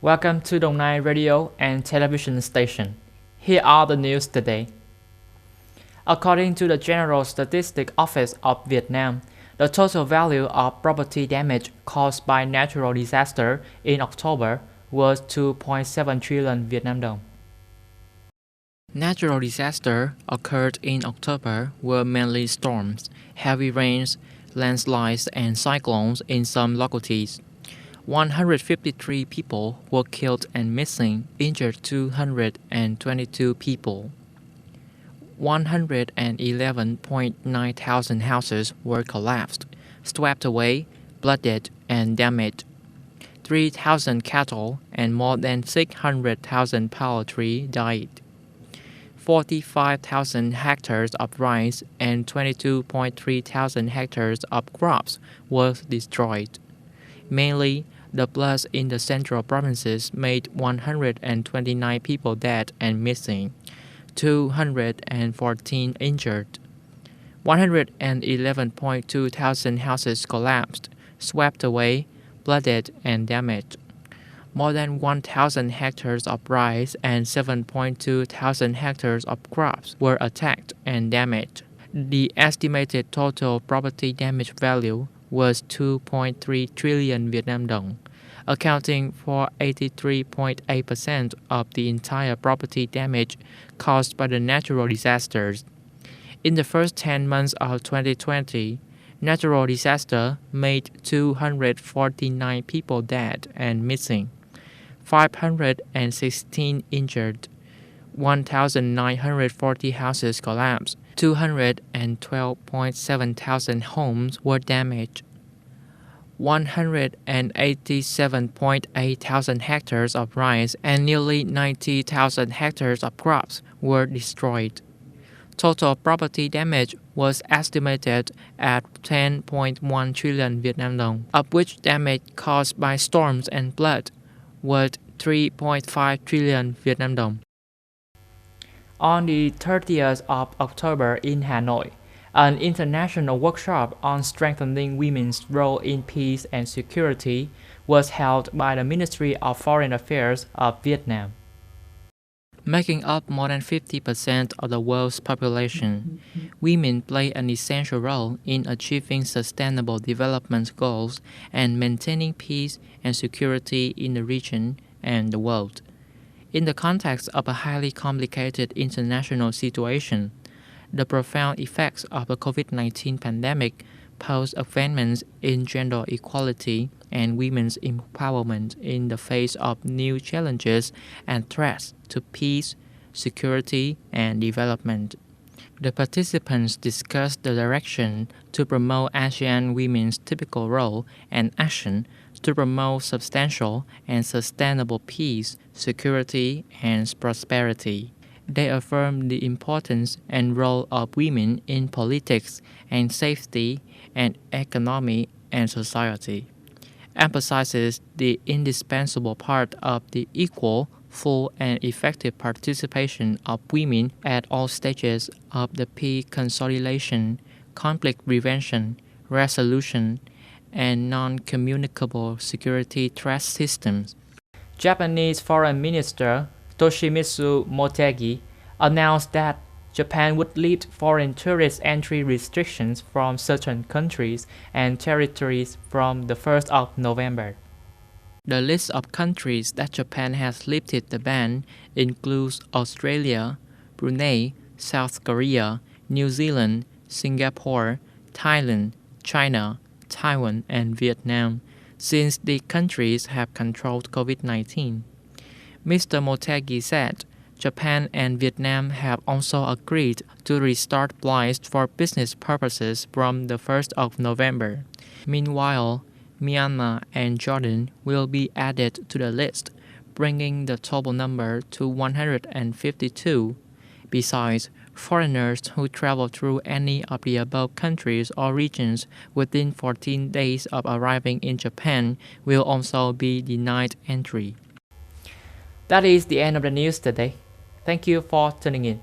Welcome to Đồng Nai Radio and Television Station. Here are the news today. According to the General Statistics Office of Vietnam, the total value of property damage caused by natural disaster in October was 2.7 trillion Vietnam dong. Natural disasters occurred in October were mainly storms, heavy rains, landslides, and cyclones in some localities. 153 people were killed and missing, injured 222 people. 111.9 thousand houses were collapsed, swept away, flooded, and damaged. 3,000 cattle and more than 600,000 poultry died. 45,000 hectares of rice and 22.3 thousand hectares of crops were destroyed. Mainly, the floods in the central provinces made 129 people dead and missing, 214 injured. 111.2 thousand houses collapsed, swept away, flooded, and damaged. More than 1,000 hectares of rice and 7.2 thousand hectares of crops were attacked and damaged. The estimated total property damage value was 2.3 trillion Vietnam dong, accounting for 83.8% of the entire property damage caused by the natural disasters. In the first 10 months of 2020, natural disaster made 249 people dead and missing, 516 injured, 1,940 houses collapsed, 212.7 thousand homes were damaged, 187.8 thousand hectares of rice and nearly 90,000 hectares of crops were destroyed. Total property damage was estimated at 10.1 trillion Vietnam dong, of which damage caused by storms and flood was 3.5 trillion Vietnam dong. On the 30th of October in Hanoi, an international workshop on strengthening women's role in peace and security was held by the Ministry of Foreign Affairs of Vietnam. Making up more than 50% of the world's population, women play an essential role in achieving sustainable development goals and maintaining peace and security in the region and the world. In the context of a highly complicated international situation, the profound effects of the COVID-19 pandemic pose advancements in gender equality and women's empowerment in the face of new challenges and threats to peace, security, and development. The participants discussed the direction to promote ASEAN women's typical role and action to promote substantial and sustainable peace, security, and prosperity. They affirmed the importance and role of women in politics and safety and economy and society, emphasizes the indispensable part of the equal, full, and effective participation of women at all stages of the peace consolidation, conflict prevention, resolution, and non-communicable security threat systems. Japanese Foreign Minister Toshimitsu Motegi announced that Japan would lift foreign tourist entry restrictions from certain countries and territories from the 1st of November. The list of countries that Japan has lifted the ban includes Australia, Brunei, South Korea, New Zealand, Singapore, Thailand, China, Taiwan, and Vietnam, since the countries have controlled COVID-19. Mr. Motegi said Japan and Vietnam have also agreed to restart flights for business purposes from the 1st of November. Meanwhile, Myanmar and Jordan will be added to the list, bringing the total number to 152. Besides, foreigners who travel through any of the above countries or regions within 14 days of arriving in Japan will also be denied entry. That is the end of the news today. Thank you for tuning in.